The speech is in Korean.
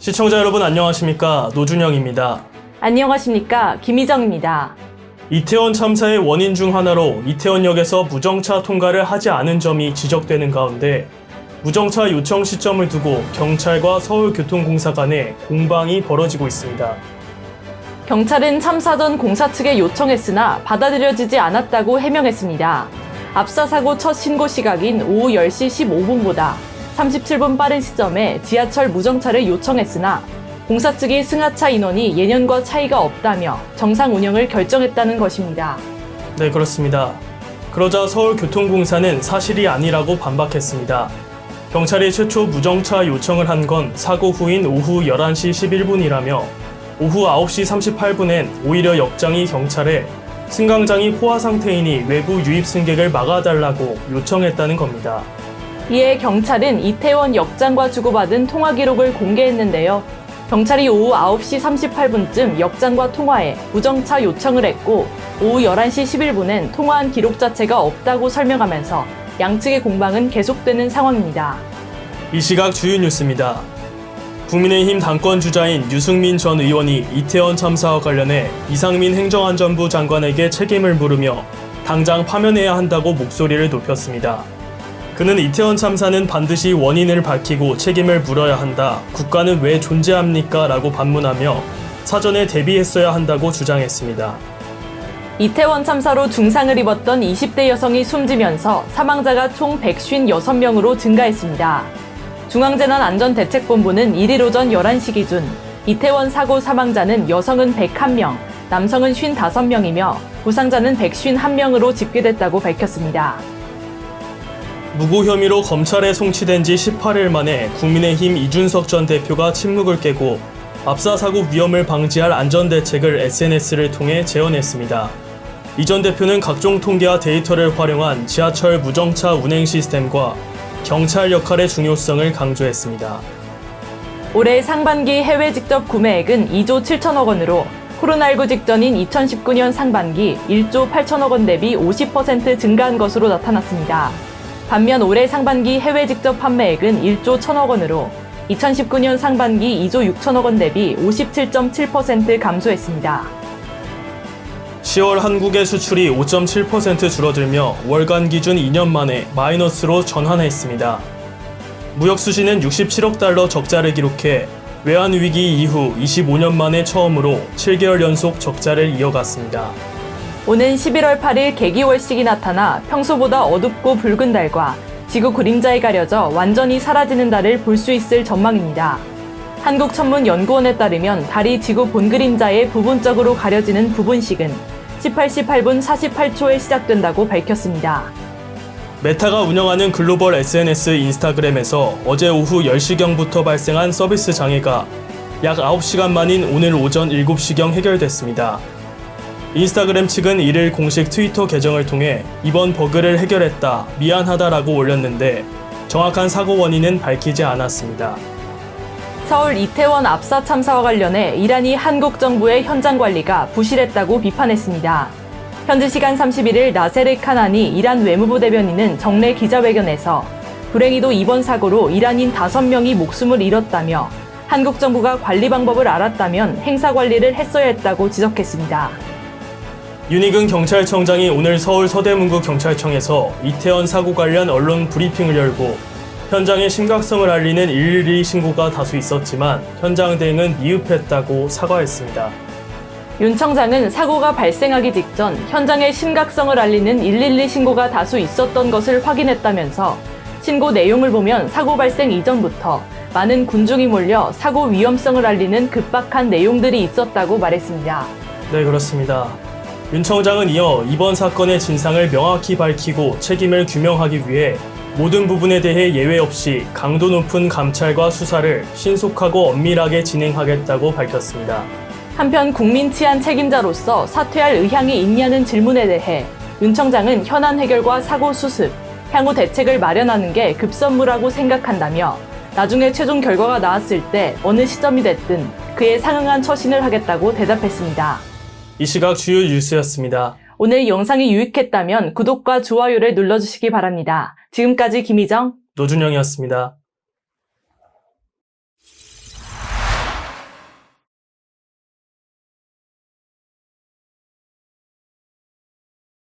시청자 여러분 안녕하십니까? 노준영입니다. 안녕하십니까? 김희정입니다. 이태원 참사의 원인 중 하나로 이태원역에서 무정차 통과를 하지 않은 점이 지적되는 가운데 무정차 요청 시점을 두고 경찰과 서울교통공사 간에 공방이 벌어지고 있습니다. 경찰은 참사 전 공사 측에 요청했으나 받아들여지지 않았다고 해명했습니다. 압사 사고 첫 신고 시각인 오후 10시 15분보다 37분 빠른 시점에 지하철 무정차를 요청했으나 공사 측이 승하차 인원이 예년과 차이가 없다며 정상 운영을 결정했다는 것입니다. 네, 그렇습니다. 그러자 서울교통공사는 사실이 아니라고 반박했습니다. 경찰이 최초 무정차 요청을 한 건 사고 후인 오후 11시 11분이라며 오후 9시 38분엔 오히려 역장이 경찰에 승강장이 포화 상태이니 외부 유입 승객을 막아달라고 요청했다는 겁니다. 이에 경찰은 이태원 역장과 주고받은 통화 기록을 공개했는데요. 경찰이 오후 9시 38분쯤 역장과 통화해 무정차 요청을 했고 오후 11시 11분엔 통화한 기록 자체가 없다고 설명하면서 양측의 공방은 계속되는 상황입니다. 이 시각 주요 뉴스입니다. 국민의힘 당권 주자인 유승민 전 의원이 이태원 참사와 관련해 이상민 행정안전부 장관에게 책임을 물으며 당장 파면해야 한다고 목소리를 높였습니다. 그는 이태원 참사는 반드시 원인을 밝히고 책임을 물어야 한다. 국가는 왜 존재합니까? 라고 반문하며 사전에 대비했어야 한다고 주장했습니다. 이태원 참사로 중상을 입었던 20대 여성이 숨지면서 사망자가 총 156명으로 증가했습니다. 중앙재난안전대책본부는 1일 오전 11시 기준 이태원 사고 사망자는 여성은 101명, 남성은 55명이며 부상자는 151명으로 집계됐다고 밝혔습니다. 무고 혐의로 검찰에 송치된 지 18일 만에 국민의힘 이준석 전 대표가 침묵을 깨고 압사 사고 위험을 방지할 안전대책을 SNS를 통해 제언했습니다. 이 전 대표는 각종 통계와 데이터를 활용한 지하철 무정차 운행 시스템과 경찰 역할의 중요성을 강조했습니다. 올해 상반기 해외 직접 구매액은 2조 7천억 원으로 코로나19 직전인 2019년 상반기 1조 8천억 원 대비 50% 증가한 것으로 나타났습니다. 반면 올해 상반기 해외 직접 판매액은 1조 1천억 원으로 2019년 상반기 2조 6천억 원 대비 57.7% 감소했습니다. 10월 한국의 수출이 5.7% 줄어들며 월간 기준 2년 만에 마이너스로 전환했습니다. 무역 수지는 67억 달러 적자를 기록해 외환 위기 이후 25년 만에 처음으로 7개월 연속 적자를 이어갔습니다. 오는 11월 8일 개기월식이 나타나 평소보다 어둡고 붉은 달과 지구 그림자에 가려져 완전히 사라지는 달을 볼 수 있을 전망입니다. 한국천문연구원에 따르면 달이 지구 본그림자에 부분적으로 가려지는 부분식은 18시 8분 48초에 시작된다고 밝혔습니다. 메타가 운영하는 글로벌 SNS 인스타그램에서 어제 오후 10시경부터 발생한 서비스 장애가 약 9시간 만인 오늘 오전 7시경 해결됐습니다. 인스타그램 측은 이를 공식 트위터 계정을 통해 이번 버그를 해결했다, 미안하다라고 올렸는데 정확한 사고 원인은 밝히지 않았습니다. 서울 이태원 압사 참사와 관련해 이란이 한국 정부의 현장 관리가 부실했다고 비판했습니다. 현지 시간 31일 나세르 카나니 이란 외무부 대변인은 정례 기자회견에서 불행히도 이번 사고로 이란인 5명이 목숨을 잃었다며 한국 정부가 관리 방법을 알았다면 행사 관리를 했어야 했다고 지적했습니다. 윤희근 경찰청장이 오늘 서울 서대문구 경찰청에서 이태원 사고 관련 언론 브리핑을 열고 현장의 심각성을 알리는 112 신고가 다수 있었지만 현장 대응은 미흡했다고 사과했습니다. 윤 청장은 사고가 발생하기 직전 현장의 심각성을 알리는 112 신고가 다수 있었던 것을 확인했다면서 신고 내용을 보면 사고 발생 이전부터 많은 군중이 몰려 사고 위험성을 알리는 급박한 내용들이 있었다고 말했습니다. 네, 그렇습니다. 윤 청장은 이어 이번 사건의 진상을 명확히 밝히고 책임을 규명하기 위해 모든 부분에 대해 예외 없이 강도 높은 감찰과 수사를 신속하고 엄밀하게 진행하겠다고 밝혔습니다. 한편 국민 치안 책임자로서 사퇴할 의향이 있냐는 질문에 대해 윤 청장은 현안 해결과 사고 수습, 향후 대책을 마련하는 게 급선무라고 생각한다며 나중에 최종 결과가 나왔을 때 어느 시점이 됐든 그에 상응한 처신을 하겠다고 대답했습니다. 이 시각 주요 뉴스였습니다. 오늘 영상이 유익했다면 구독과 좋아요를 눌러주시기 바랍니다. 지금까지 김희정, 노준영이었습니다.